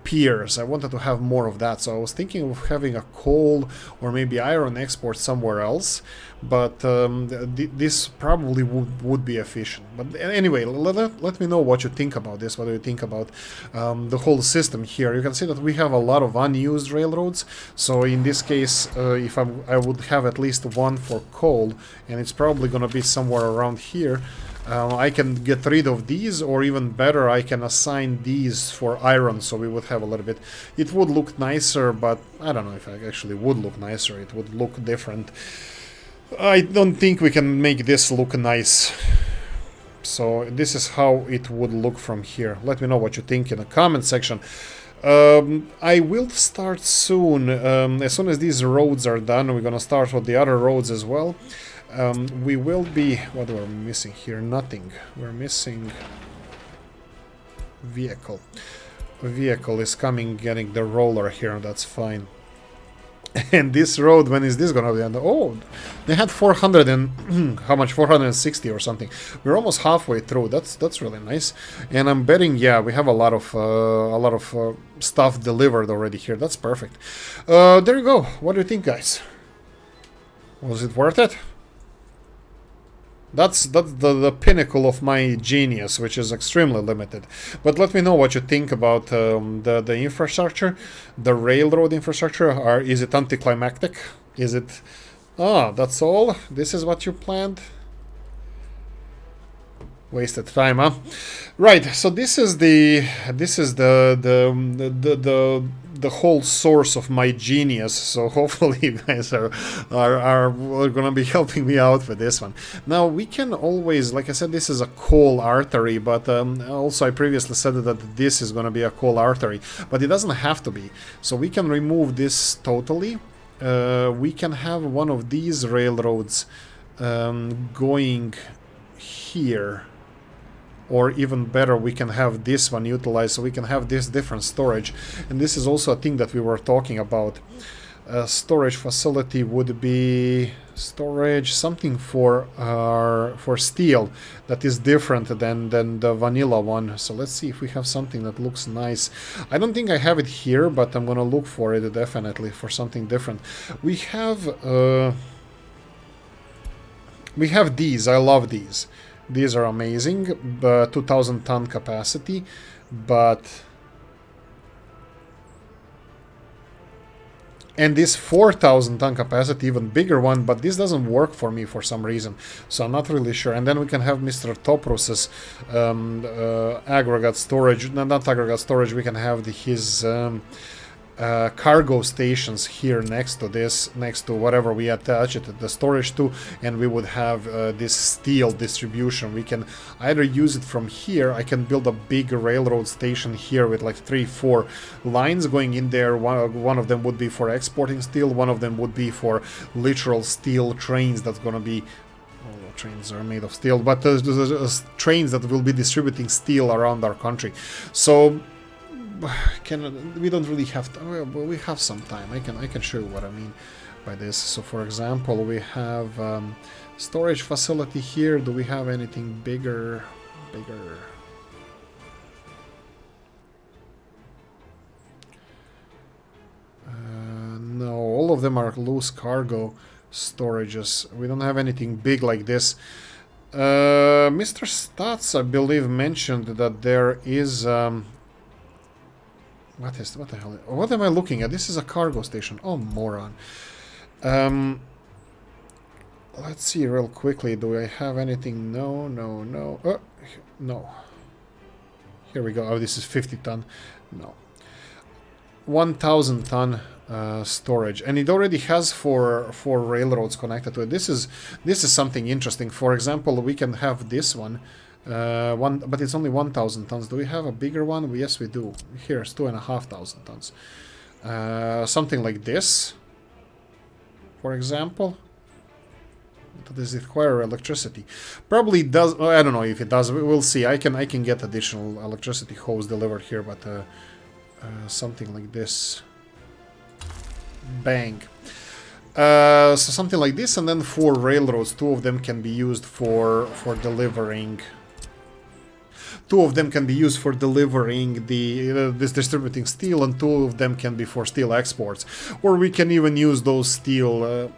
[SPEAKER 1] piers. I wanted to have more of that. So I was thinking of having a coal or maybe iron export somewhere else. But this probably would be efficient. But anyway, let me know what you think about this. What do you think about the whole system here? You can see that we have a lot of unused railroads. So in this case, if I would have at least one for coal, and it's probably going to be somewhere around here. I can get rid of these, or even better, I can assign these for iron, so we would have a little bit. It would look nicer, but I don't know if it actually would look nicer. It would look different. I don't think we can make this look nice. So this is how it would look from here. Let me know what you think in the comment section. I will start soon. As soon as these roads are done, we're gonna start with the other roads as well. We will be... What are we missing here? Nothing. We're missing... vehicle. A vehicle is coming, getting the roller here, that's fine. And this road, when is this gonna be? Oh, they had 400 and how much? 460 or something. We're almost halfway through. That's really nice. And I'm betting, yeah, we have a lot of stuff delivered already here. That's perfect. There you go. What do you think, guys? Was it worth it? That's the pinnacle of my genius, which is extremely limited. But let me know what you think about the infrastructure, the railroad infrastructure. Is it anticlimactic? Is it... Ah, that's all? This is what you planned? Wasted time, huh? Right, so this is the whole source of my genius. So hopefully you guys are gonna be helping me out with this one. Now we can always, like I said, this is a coal artery, but also I previously said that this is gonna be a coal artery, but it doesn't have to be. So we can remove this totally. We can have one of these railroads going here. Or even better, we can have this one utilized, so we can have this different storage. And this is also a thing that we were talking about. Storage facility would be storage, something for steel that is different than the vanilla one. So let's see if we have something that looks nice. I don't think I have it here, but I'm gonna look for it definitely for something different. We have these. I love these. These are amazing, 2,000 ton capacity, but... And this 4,000 ton capacity, even bigger one, but this doesn't work for me for some reason, so I'm not really sure. And then we can have Mr. Topros's aggregate storage, no, not aggregate storage, we can have his... cargo stations here next to this, next to whatever we attach it to the storage to, and we would have this steel distribution. We can either use it from here. I can build a big railroad station here with like 3-4 lines going in there. One of them would be for exporting steel, one of them would be for literal steel trains that's gonna be... Well, trains are made of steel, but trains that will be distributing steel around our country. So we don't really have to, well, we have some time. I can show you what I mean by this. So for example, we have storage facility here. Do we have anything bigger? No, all of them are loose cargo storages. We don't have anything big like this. Mr. Stats, I believe, mentioned that there is what the hell? What am I looking at? This is a cargo station. Oh, moron. let's see real quickly. Do I have anything? No, no, no. No. Here we go. Oh, this is 50 ton. No. 1,000 ton storage, and it already has four railroads connected to it. This is something interesting. For example, we can have this one. But it's only 1,000 tons. Do we have a bigger one? Yes, we do. Here's 2,500 tons. Something like this, for example. Does it require electricity? Probably does. I don't know if it does. We'll see. I can get additional electricity hose delivered here, but something like this. Bang. So something like this, and then 4 railroads. 2 of them can be used for delivering. 2 of them can be used for delivering this distributing steel, and 2 of them can be for steel exports. Or we can even use those steel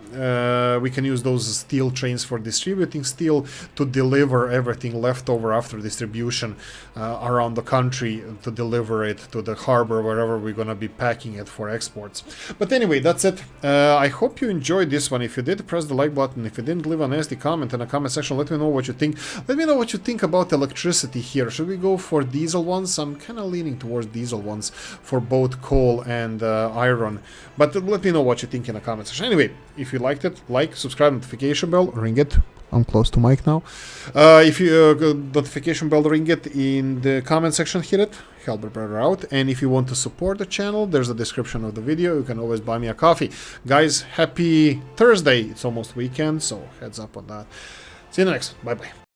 [SPEAKER 1] trains for distributing steel to deliver everything left over after distribution around the country, to deliver it to the harbor wherever we're gonna be packing it for exports. But anyway, that's it. I hope you enjoyed this one. If you did, press the like button. If you didn't, leave a nasty comment in the comment section. Let me know what you think. Let me know what you think about electricity here. Should we go for diesel ones? I'm kind of leaning towards diesel ones for both coal and iron. But let me know what you think in the comment section. Anyway, if you liked it, like, subscribe, notification bell, ring it. I'm close to mic now. If you notification bell, ring it in the comment section, hit it. Help a brother out. And if you want to support the channel, there's a description of the video. You can always buy me a coffee. Guys, happy Thursday. It's almost weekend, so heads up on that. See you next. Bye-bye.